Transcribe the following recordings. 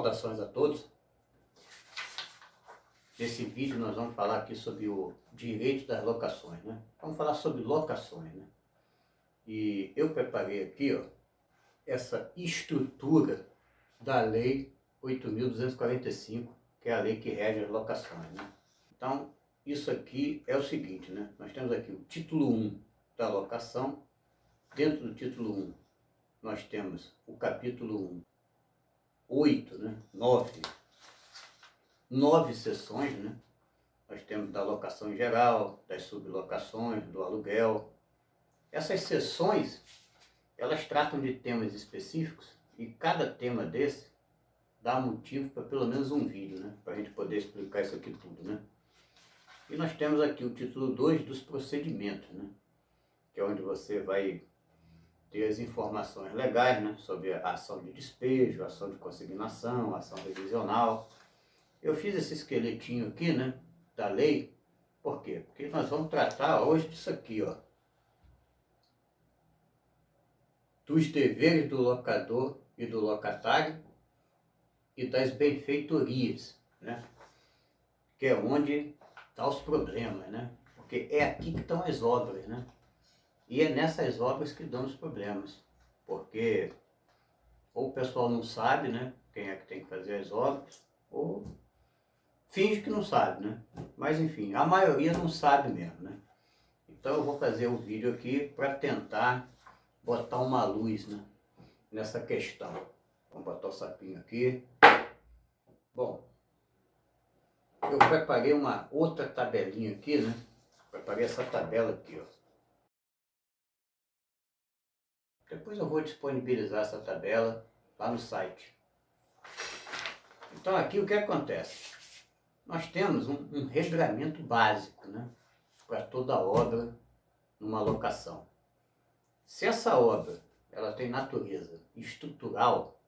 Saudações a todos. Nesse vídeo nós vamos falar aqui sobre o direito das locações, né? Vamos falar sobre locações, né? E eu preparei aqui, ó, essa estrutura da Lei 8.245, que é a lei que rege as locações, né? Então, isso aqui é o seguinte, né? Nós temos aqui o título 1 da locação. Dentro do título 1, nós temos o capítulo 1, 8, né? 9 seções, né? Nós temos da locação em geral, das sublocações, do aluguel. Essas seções, elas tratam de temas específicos e cada tema desse dá motivo para pelo menos um vídeo, né? Para a gente poder explicar isso aqui tudo, né? E nós temos aqui o título 2 dos procedimentos, né? Que é onde você vai ter as informações legais, né? Sobre a ação de despejo, ação de consignação, ação revisional. Eu fiz esse esqueletinho aqui, né? Da lei. Por quê? Porque nós vamos tratar hoje disso aqui, ó. Dos deveres do locador e do locatário e das benfeitorias, né? Que é onde estão os problemas, né? Porque é aqui que estão as obras, né? E é nessas obras que dão os problemas. Porque ou o pessoal não sabe, né? Quem é que tem que fazer as obras, ou finge que não sabe, né? Mas enfim, a maioria não sabe mesmo, né? Então eu vou fazer um vídeo aqui para tentar botar uma luz, né, nessa questão. Vamos botar o sapinho aqui. Bom, eu preparei uma outra tabelinha aqui, né? Preparei essa tabela aqui, ó. Depois eu vou disponibilizar essa tabela lá no site. Então aqui o que acontece? Nós temos um regramento básico, né, para toda obra numa locação. Se essa obra ela tem natureza estrutural,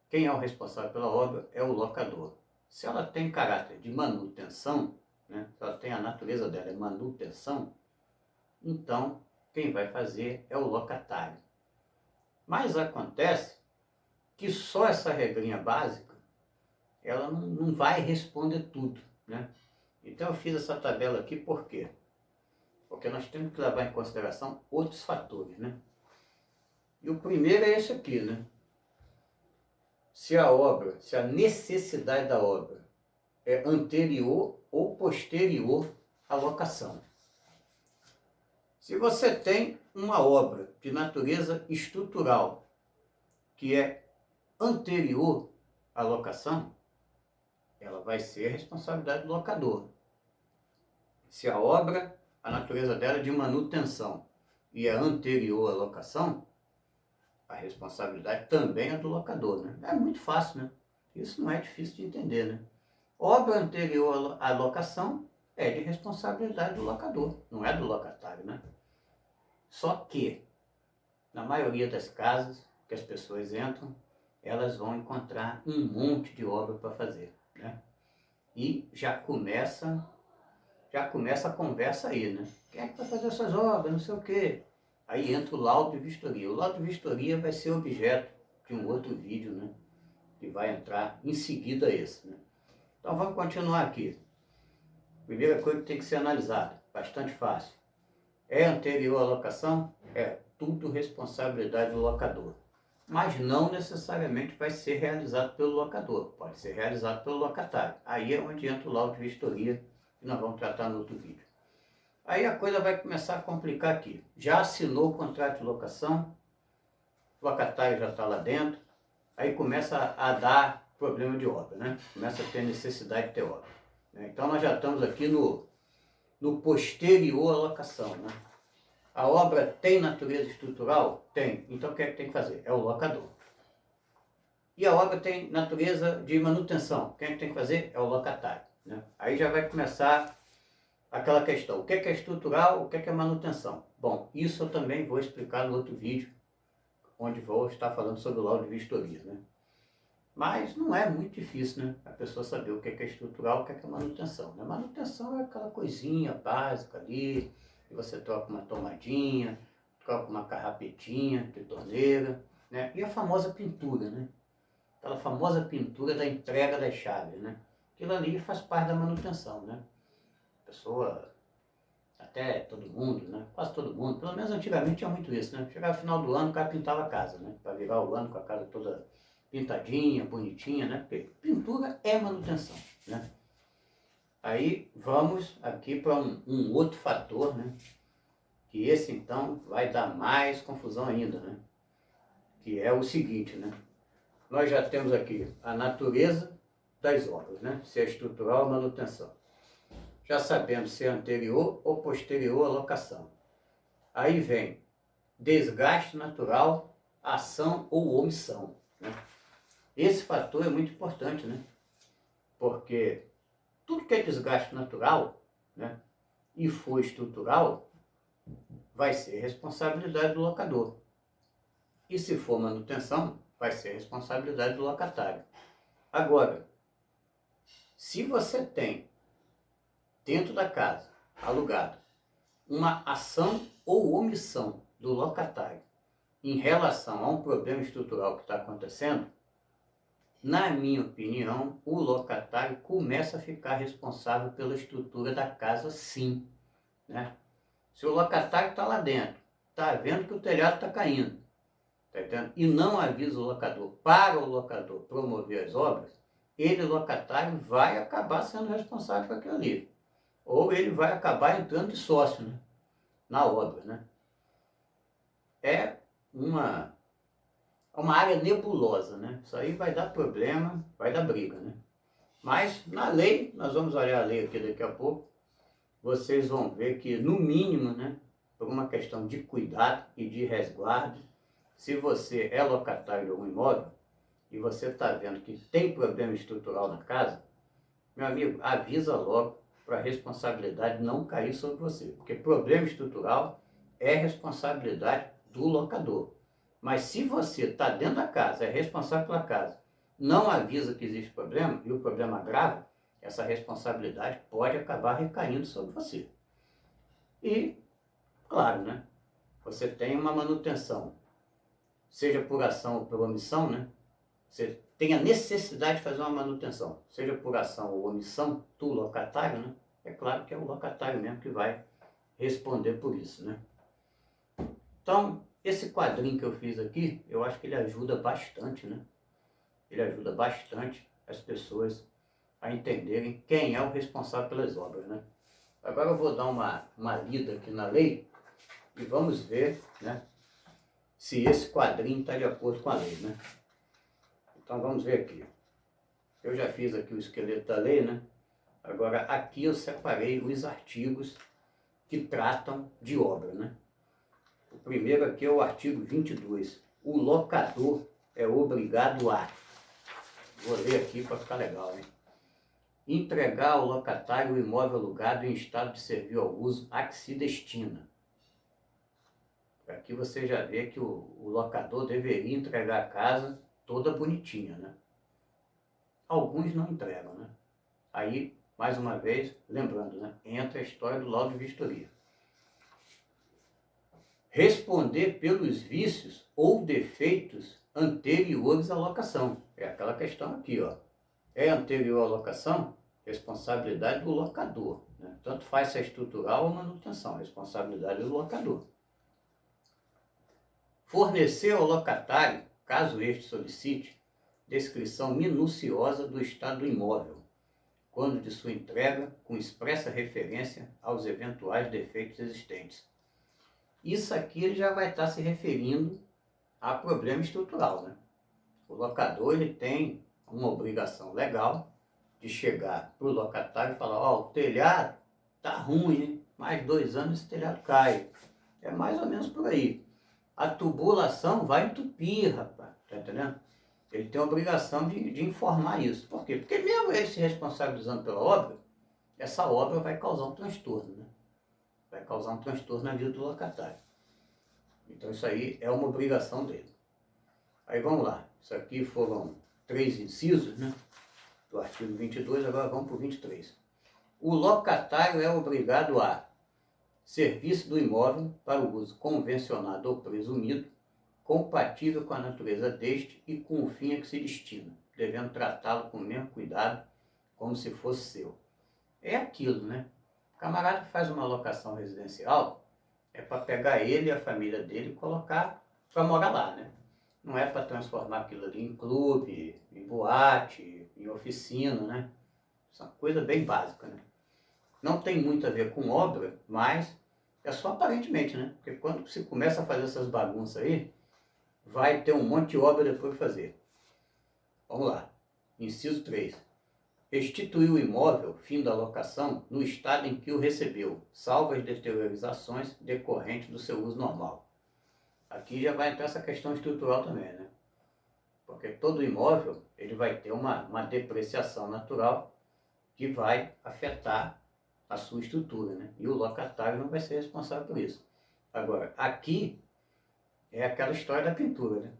quem é o responsável pela obra é o locador. Se ela tem caráter de manutenção, né, se ela tem a natureza dela é manutenção, então quem vai fazer é o locatário. Mas acontece que só essa regrinha básica, ela não vai responder tudo, né? Então eu fiz essa tabela aqui por quê? Porque nós temos que levar em consideração outros fatores, né? E o primeiro é esse aqui, né? Se a necessidade da obra é anterior ou posterior à locação. Se você tem uma obra de natureza estrutural que é anterior à locação, ela vai ser a responsabilidade do locador. Se a obra, a natureza dela é de manutenção e é anterior à locação, a responsabilidade também é do locador, né? É muito fácil, né? Isso não é difícil de entender, né? Obra anterior à locação é de responsabilidade do locador, não é do locatário, né? Só que, na maioria das casas que as pessoas entram, elas vão encontrar um monte de obra para fazer, né? E já começa a conversa aí, né? Quem é que vai fazer essas obras, não sei o quê. Aí entra o laudo de vistoria. O laudo de vistoria vai ser objeto de um outro vídeo, né? Que vai entrar em seguida esse, né? Então vamos continuar aqui. Primeira coisa que tem que ser analisada, bastante fácil. É anterior à locação? É tudo responsabilidade do locador. Mas não necessariamente vai ser realizado pelo locador. Pode ser realizado pelo locatário. Aí é onde entra o laudo de vistoria, que nós vamos tratar no outro vídeo. Aí a coisa vai começar a complicar aqui. Já assinou o contrato de locação, o locatário já está lá dentro, aí começa a dar problema de obra, né? Começa a ter necessidade de ter obra. Então nós já estamos aqui no posterior à locação, né? A obra tem natureza estrutural? Tem. Então o que é que tem que fazer? É o locador. E a obra tem natureza de manutenção? Quem é que tem que fazer? É o locatário, né? Aí já vai começar aquela questão, o que é estrutural, o que é manutenção? Bom, isso eu também vou explicar no outro vídeo, onde vou estar falando sobre o laudo de vistoria, né? Mas não é muito difícil, né? A pessoa saber o que é estrutural, o que é manutenção, né? Manutenção é aquela coisinha básica ali, que você troca uma tomadinha, troca uma carrapetinha de torneira, né? E a famosa pintura, né? aquela famosa pintura da entrega das chaves, né? Aquilo ali faz parte da manutenção, né? A pessoa, até todo mundo, né? Quase todo mundo, pelo menos antigamente tinha muito isso, né? Chegava no final do ano, o cara pintava a casa, né? Para virar o ano com a casa toda pintadinha, bonitinha, né? Porque pintura é manutenção, né? Aí vamos aqui para um outro fator, né? Que esse então vai dar mais confusão ainda, né? Que é o seguinte, né? Nós já temos aqui a natureza das obras, né? Se é estrutural ou manutenção. Já sabemos se é anterior ou posterior à locação. Aí vem desgaste natural, ação ou omissão, né? Esse fator é muito importante, né? Porque tudo que é desgaste natural, né, e for estrutural, vai ser responsabilidade do locador. E se for manutenção, vai ser responsabilidade do locatário. Agora, se você tem dentro da casa, alugado, uma ação ou omissão do locatário em relação a um problema estrutural que está acontecendo, na minha opinião, o locatário começa a ficar responsável pela estrutura da casa, sim, né? Se o locatário está lá dentro, está vendo que o telhado está caindo, tá entendendo? E não avisa o locador para o locador promover as obras, ele, locatário, vai acabar sendo responsável por aquilo ali. Ou ele vai acabar entrando de sócio, né, na obra, né? É uma área nebulosa, né? Isso aí vai dar problema, vai dar briga, né? Mas na lei, nós vamos olhar a lei aqui daqui a pouco, vocês vão ver que no mínimo, né, por uma questão de cuidado e de resguardo, se você é locatário de algum imóvel e você está vendo que tem problema estrutural na casa, meu amigo, avisa logo para a responsabilidade não cair sobre você, porque problema estrutural é responsabilidade do locador. Mas se você está dentro da casa, é responsável pela casa, não avisa que existe problema e o problema grave, essa responsabilidade pode acabar recaindo sobre você. E, claro, né, você tem uma manutenção, seja por ação ou por omissão, né? Você tem a necessidade de fazer uma manutenção, seja por ação ou omissão do locatário, né? É claro que é o locatário mesmo que vai responder por isso, né? Então, esse quadrinho que eu fiz aqui, eu acho que ele ajuda bastante, né? Ele ajuda bastante as pessoas a entenderem quem é o responsável pelas obras, né? Agora eu vou dar uma lida aqui na lei e vamos ver, né, se esse quadrinho está de acordo com a lei, né? Então vamos ver aqui. Eu já fiz aqui o esqueleto da lei, né? Agora aqui eu separei os artigos que tratam de obra, né? O primeiro aqui é o artigo 22. O locador é obrigado a... Vou ler aqui para ficar legal, hein? Entregar ao locatário o imóvel alugado em estado de servir ao uso a que se destina. Aqui você já vê que o locador deveria entregar a casa toda bonitinha, né? Alguns não entregam, né? Aí, mais uma vez, lembrando, né, entra a história do laudo de vistoria. Responder pelos vícios ou defeitos anteriores à locação. É aquela questão aqui, ó. É anterior à locação? Responsabilidade do locador, né? Tanto faz se é estrutural ou manutenção, responsabilidade do locador. Fornecer ao locatário, caso este solicite, descrição minuciosa do estado do imóvel, quando de sua entrega, com expressa referência aos eventuais defeitos existentes. Isso aqui ele já vai estar se referindo a problema estrutural, né? O locador ele tem uma obrigação legal de chegar para o locatário e falar, ó, o telhado tá ruim, hein? Mais 2 anos esse telhado cai. É mais ou menos por aí. A tubulação vai entupir, rapaz, tá entendendo? Ele tem a obrigação de informar isso. Por quê? Porque mesmo ele se responsabilizando pela obra, essa obra vai causar um transtorno, né? Vai causar um transtorno na vida do locatário. Então isso aí é uma obrigação dele. Aí vamos lá. Isso aqui foram 3 incisos, né, do artigo 22, agora vamos para o 23. O locatário é obrigado a serviço do imóvel para o uso convencionado ou presumido, compatível com a natureza deste e com o fim a que se destina, devendo tratá-lo com o mesmo cuidado, como se fosse seu. É aquilo, né? O camarada que faz uma locação residencial é para pegar ele e a família dele e colocar para morar lá, né? Não é para transformar aquilo ali em clube, em boate, em oficina, né? Isso é uma coisa bem básica, né? Não tem muito a ver com obra, mas é só aparentemente, né? Porque quando se começa a fazer essas bagunças aí, vai ter um monte de obra depois de fazer. Vamos lá. Inciso 3. Restituir o imóvel, fim da locação, no estado em que o recebeu, salvo as deteriorizações decorrentes do seu uso normal. Aqui já vai entrar essa questão estrutural também, né? Porque todo imóvel ele vai ter uma depreciação natural que vai afetar a sua estrutura, né? E o locatário não vai ser responsável por isso. Agora, aqui é aquela história da pintura, né?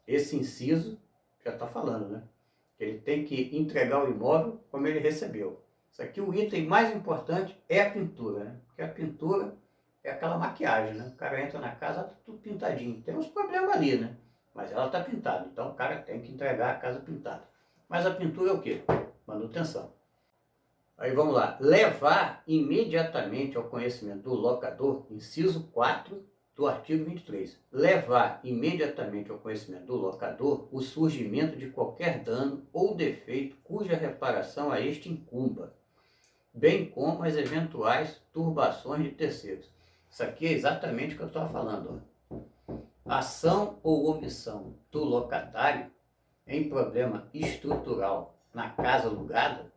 Esse inciso já está falando, né? Ele tem que entregar o imóvel como ele recebeu. Isso aqui, o item mais importante é a pintura, né? Porque a pintura é aquela maquiagem, né? O cara entra na casa, tá tudo pintadinho. Tem uns problemas ali, né? Mas ela está pintada, então o cara tem que entregar a casa pintada. Mas a pintura é o quê? Manutenção. Aí vamos lá. Levar imediatamente ao conhecimento do locador, inciso 4 do artigo 23. Levar imediatamente ao conhecimento do locador o surgimento de qualquer dano ou defeito cuja reparação a este incumba, bem como as eventuais turbações de terceiros. Isso aqui é exatamente o que eu estava falando. Ó. Ação ou omissão do locatário em problema estrutural na casa alugada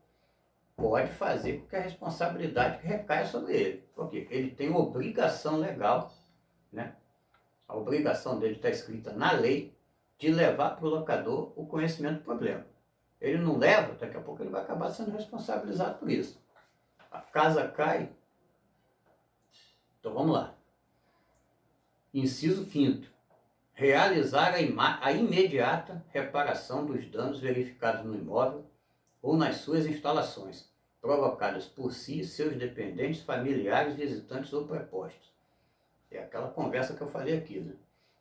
pode fazer com que a responsabilidade recaia sobre ele. Por quê? Ele tem obrigação legal, né? A obrigação dele está escrita na lei de levar para o locador o conhecimento do problema. Ele não leva, daqui a pouco ele vai acabar sendo responsabilizado por isso. A casa cai. Então vamos lá. Inciso 5º. Realizar a imediata reparação dos danos verificados no imóvel ou nas suas instalações, provocadas por si, seus dependentes, familiares, visitantes ou prepostos. É aquela conversa que eu falei aqui, né?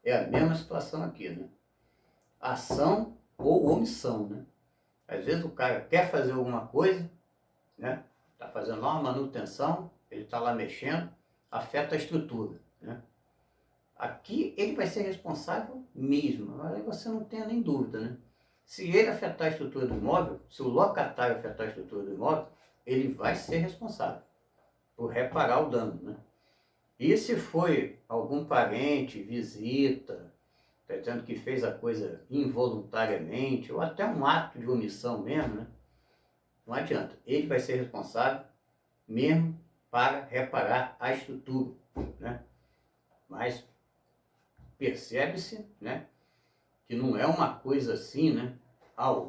É a mesma situação aqui, né? Ação ou omissão, né? Às vezes o cara quer fazer alguma coisa, né? Está fazendo lá uma manutenção, ele está lá mexendo, afeta a estrutura, né? Aqui ele vai ser responsável mesmo, aí você não tenha nem dúvida, né? Se ele afetar a estrutura do imóvel, se o locatário afetar a estrutura do imóvel, ele vai ser responsável por reparar o dano, né? E se foi algum parente, visita, tá dizendo que fez a coisa involuntariamente, ou até um ato de omissão mesmo, né? Não adianta, ele vai ser responsável mesmo para reparar a estrutura, né? Mas percebe-se, né, que não é uma coisa assim, né?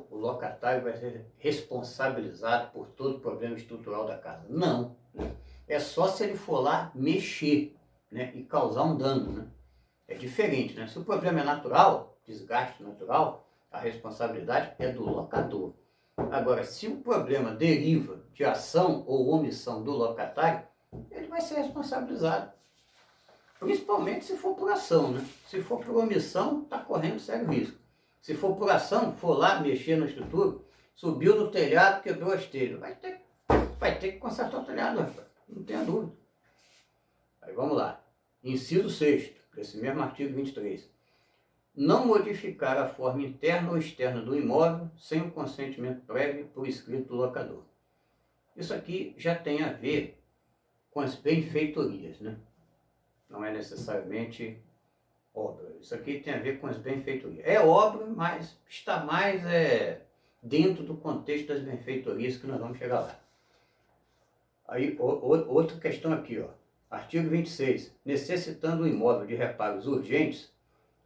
O locatário vai ser responsabilizado por todo o problema estrutural da casa. Não, né? É só se ele for lá mexer, né, e causar um dano, né? É diferente, né? Se o problema é natural, desgaste natural, a responsabilidade é do locador. Agora, se o problema deriva de ação ou omissão do locatário, ele vai ser responsabilizado. Principalmente se for por ação, né? Se for por omissão, está correndo sério risco. Se for por ação, for lá mexer na estrutura, subiu no telhado, quebrou as telhas. Vai ter que consertar o telhado, rapaz. Não tenha dúvida. Aí vamos lá. Inciso 6º, desse mesmo artigo 23. Não modificar a forma interna ou externa do imóvel sem o consentimento prévio por escrito do locador. Isso aqui já tem a ver com as benfeitorias, né? Não é necessariamente obra. Isso aqui tem a ver com as benfeitorias. É obra, mas está mais dentro do contexto das benfeitorias que nós vamos chegar lá. Aí, outra questão aqui, ó. Artigo 26. Necessitando o imóvel de reparos urgentes,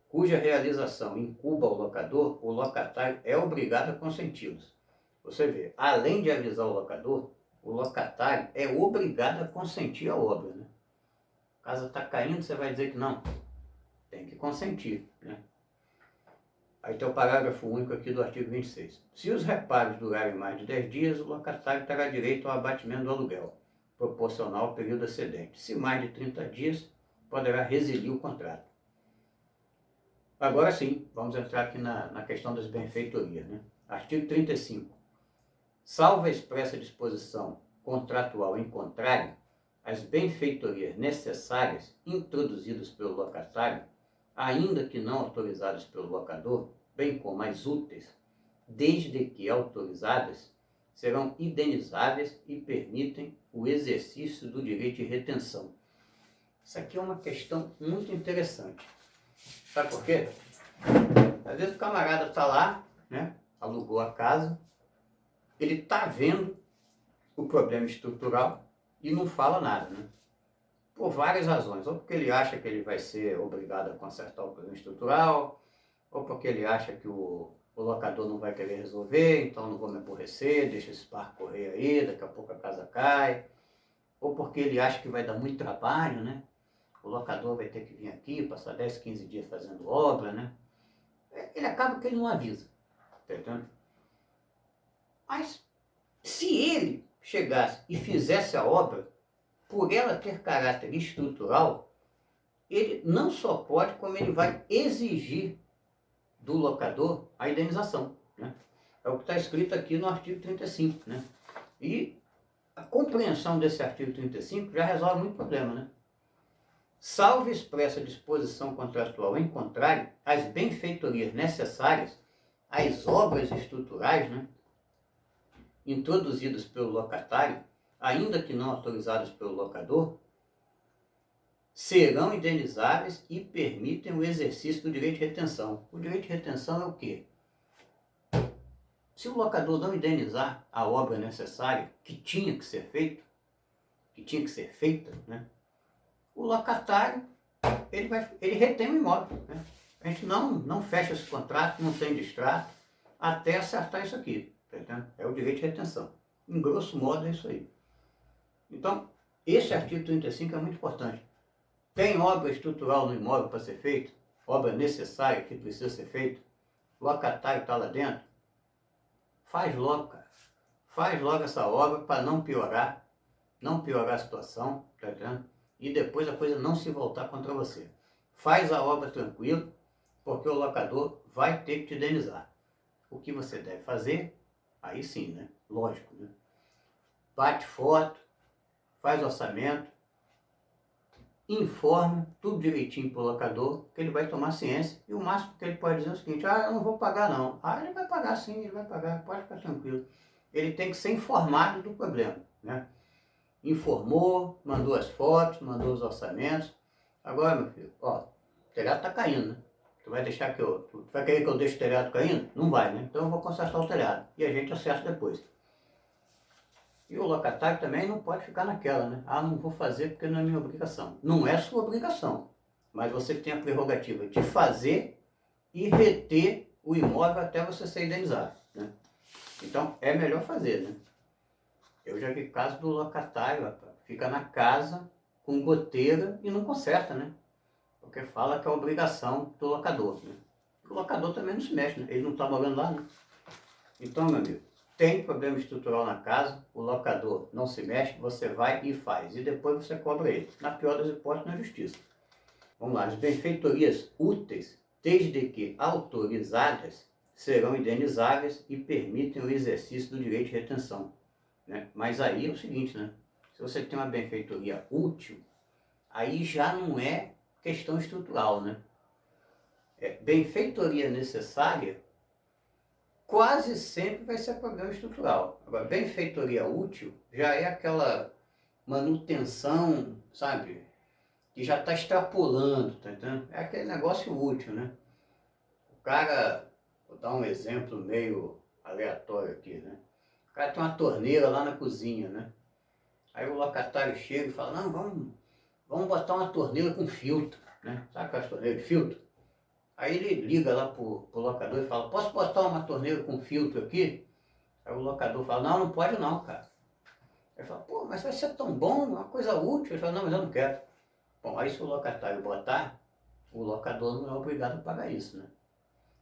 cuja realização incumba o locador, o locatário é obrigado a consenti-los. Você vê, além de avisar o locatário é obrigado a consentir a obra, né? A casa está caindo, você vai dizer que não. Tem que consentir, né? Aí tem o parágrafo único aqui do artigo 26. Se os reparos durarem mais de 10 dias, o locatário terá direito ao abatimento do aluguel, proporcional ao período excedente. Se mais de 30 dias, poderá rescindir o contrato. Agora sim, vamos entrar aqui na questão das benfeitorias, né? Artigo 35. Salvo a expressa disposição contratual em contrário, as benfeitorias necessárias introduzidas pelo locatário, ainda que não autorizadas pelo locador, bem como as úteis, desde que autorizadas, serão indenizáveis e permitem o exercício do direito de retenção. Isso aqui é uma questão muito interessante. Sabe por quê? Às vezes o camarada está lá, né, alugou a casa, ele está vendo o problema estrutural e não fala nada, né? Por várias razões. Ou porque ele acha que ele vai ser obrigado a consertar o problema estrutural, ou porque ele acha que o locador não vai querer resolver, então não vou me aborrecer, deixa esse barco correr aí, daqui a pouco a casa cai. Ou porque ele acha que vai dar muito trabalho, né? O locador vai ter que vir aqui, passar 10, 15 dias fazendo obra, né? Ele acaba que ele não avisa, tá entendendo? Mas se ele chegasse e fizesse a obra, por ela ter caráter estrutural, ele não só pode, como ele vai exigir do locador a indenização, né? É o que está escrito aqui no artigo 35, né? E a compreensão desse artigo 35 já resolve muito problema, né? Salvo expressa disposição contratual em contrário, as benfeitorias necessárias às obras estruturais, né, introduzidas pelo locatário, ainda que não autorizadas pelo locador, serão indenizáveis e permitem o exercício do direito de retenção. O direito de retenção é o quê? Se o locador não indenizar a obra necessária que tinha que ser feita, né, o locatário ele retém o imóvel, né? A gente não fecha esse contrato, não tem distrato, até acertar isso aqui, tá entendendo? É o direito de retenção. Em grosso modo é isso aí. Então, esse artigo 35 é muito importante. Tem obra estrutural no imóvel para ser feita, obra necessária que precisa ser feita, o locatário está lá dentro, faz logo, cara. Faz logo essa obra para não piorar a situação, tá entendendo? E depois a coisa não se voltar contra você. Faz a obra tranquilo, porque o locador vai ter que te indenizar. O que você deve fazer, aí sim, né? Lógico, né? Bate foto, faz orçamento, informa tudo direitinho para o locador, que ele vai tomar ciência, e o máximo que ele pode dizer é o seguinte: eu não vou pagar não. Ele vai pagar sim, ele vai pagar, pode ficar tranquilo. Ele tem que ser informado do problema, né? Informou, mandou as fotos, mandou os orçamentos. Agora, meu filho, ó, o telhado está caindo, né? Tu vai querer que eu deixe o telhado caindo? Não vai, né? Então eu vou consertar o telhado e a gente acerta depois. E o locatário também não pode ficar naquela, né? Não vou fazer porque não é minha obrigação. Não é sua obrigação, mas você tem a prerrogativa de fazer e reter o imóvel até você ser indenizado, né? Então é melhor fazer, né? Eu já vi caso do locatário, rapaz, fica na casa com goteira e não conserta, né? Porque fala que é obrigação do locador, né? O locador também não se mexe, né? Ele não está morando lá, né? Então, meu amigo, tem problema estrutural na casa, o locador não se mexe, você vai e faz. E depois você cobra ele. Na pior das hipóteses, na justiça. Vamos lá, as benfeitorias úteis, desde que autorizadas, serão indenizáveis e permitem o exercício do direito de retenção, né? Mas aí é o seguinte, né? Se você tem uma benfeitoria útil, aí já não é questão estrutural, né? Benfeitoria necessária quase sempre vai ser problema estrutural. Agora, benfeitoria útil já é aquela manutenção, sabe? Que já está extrapolando, tá entendendo? É aquele negócio útil, né? O cara, vou dar um exemplo meio aleatório aqui, né? O cara tem uma torneira lá na cozinha, né? Aí o locatário chega e fala: não, vamos botar uma torneira com filtro, né? Sabe aquelas torneiras de filtro? Aí ele liga lá pro locador e fala: posso botar uma torneira com filtro aqui? Aí o locador fala: não pode não, cara. Ele fala: pô, mas vai ser tão bom, uma coisa útil. Ele fala: não, mas eu não quero. Bom, aí se o locatário botar, o locador não é obrigado a pagar isso, né?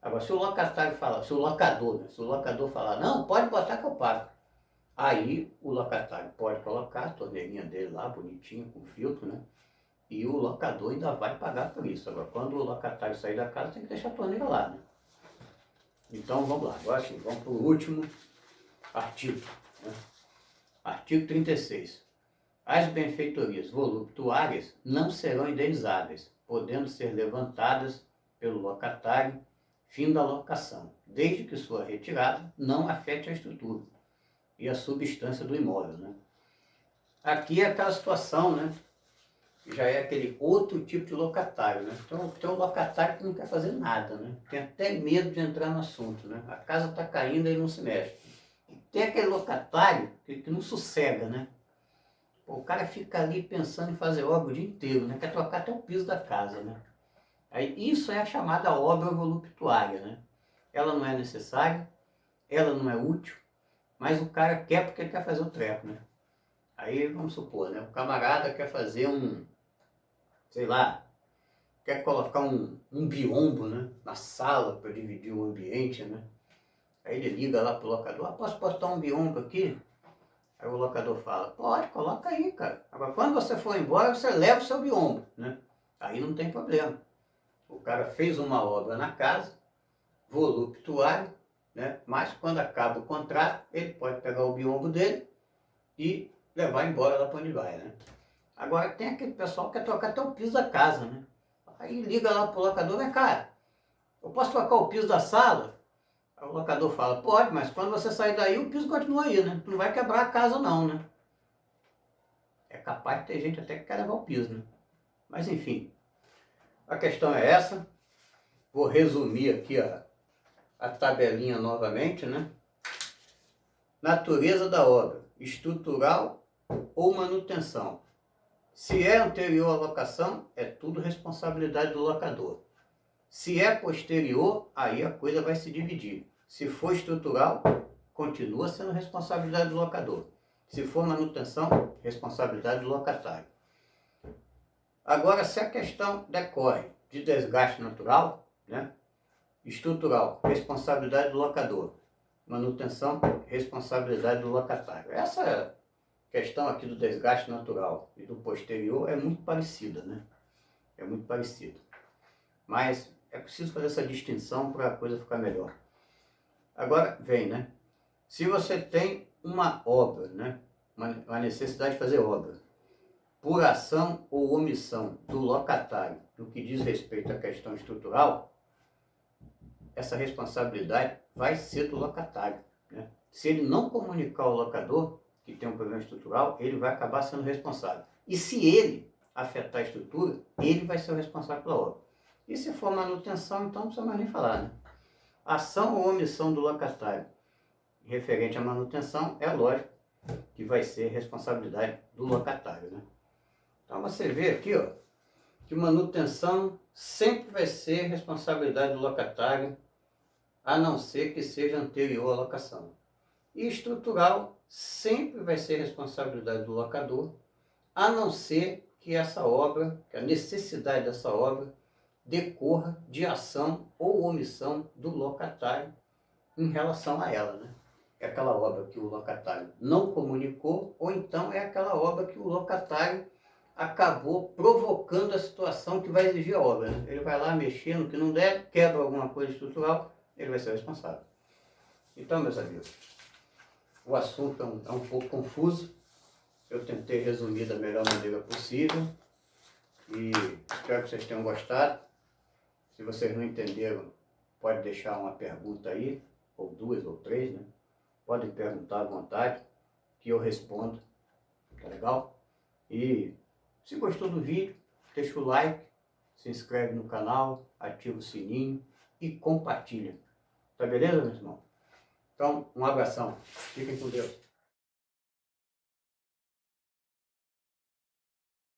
Agora, se o locatário falar, se o locador falar: não, pode botar que eu pago. Aí o locatário pode colocar a torneirinha dele lá, bonitinho, com filtro, né? e o locador ainda vai pagar por isso. Agora, quando o locatário sair da casa, tem que deixar a torneira lá, né? Então, vamos lá. Agora sim, vamos para o último artigo, né? Artigo 36. As benfeitorias voluptuárias não serão indenizáveis, podendo ser levantadas pelo locatário fim da locação, desde que sua retirada não afete a estrutura e a substância do imóvel, né? Aqui é aquela situação, né? Já é aquele outro tipo de locatário, né? Então, tem um locatário que não quer fazer nada, né? Tem até medo de entrar no assunto, né? A casa está caindo e ele não se mexe. E tem aquele locatário que não sossega, né? O cara fica ali pensando em fazer obra o dia inteiro, né? Quer trocar até o piso da casa, né? Aí, isso é a chamada obra voluptuária, né? Ela não é necessária, ela não é útil, mas o cara quer porque ele quer fazer o treco, né? Aí, vamos supor, né? O camarada quer fazer sei lá, quer colocar um biombo, né, na sala para dividir o ambiente, né? Aí ele liga lá pro locador, posso botar um biombo aqui? Aí o locador fala, pode, coloca aí, cara. Agora, quando você for embora, você leva o seu biombo, né? Aí não tem problema. O cara fez uma obra na casa, voluptuária, né? Mas quando acaba o contrato, ele pode pegar o biombo dele e levar embora lá para onde vai, né? Agora tem aquele pessoal que quer trocar até o piso da casa, né? Aí liga lá pro locador, vem cá, eu posso trocar o piso da sala? Aí o locador fala, pode, mas quando você sair daí o piso continua aí, né? Tu não vai quebrar a casa não, né? É capaz de ter gente até que quer levar o piso, né? Mas enfim, a questão é essa. Vou resumir aqui a tabelinha novamente, né? Natureza da obra, estrutural ou manutenção. Se é anterior à locação, é tudo responsabilidade do locador. Se é posterior, aí a coisa vai se dividir. Se for estrutural, continua sendo responsabilidade do locador. Se for manutenção, responsabilidade do locatário. Agora, se a questão decorre de desgaste natural, né? Estrutural, responsabilidade do locador. Manutenção, responsabilidade do locatário. Essa questão aqui do desgaste natural e do posterior é muito parecida, né? É muito parecida. Mas é preciso fazer essa distinção para a coisa ficar melhor. Agora vem, né? Se você tem uma obra, né? Uma necessidade de fazer obra, por ação ou omissão do locatário, no que diz respeito à questão estrutural, essa responsabilidade vai ser do locatário, né? Se ele não comunicar ao locador que tem um problema estrutural, ele vai acabar sendo responsável. E se ele afetar a estrutura, ele vai ser o responsável pela obra. E se for manutenção, então não precisa mais nem falar, né? Ação ou omissão do locatário referente à manutenção, é lógico que vai ser responsabilidade do locatário, né? Então você vê aqui, ó, que manutenção sempre vai ser responsabilidade do locatário, a não ser que seja anterior à locação. E estrutural sempre vai ser responsabilidade do locador, a não ser que essa obra, que a necessidade dessa obra, decorra de ação ou omissão do locatário em relação a ela, né? É aquela obra que o locatário não comunicou, ou então é aquela obra que o locatário acabou provocando a situação que vai exigir a obra, né? Ele vai lá mexer no que não der, quebra alguma coisa estrutural, ele vai ser responsável. Então, meus amigos, o assunto é um pouco confuso. Eu tentei resumir da melhor maneira possível e espero que vocês tenham gostado. Se vocês não entenderam, pode deixar uma pergunta aí, ou duas ou três, né? Podem perguntar à vontade, que eu respondo, tá legal? E se gostou do vídeo, deixa o like, se inscreve no canal, ativa o sininho e compartilha. Tá beleza, meu irmão? Então, um abração. Fiquem com Deus.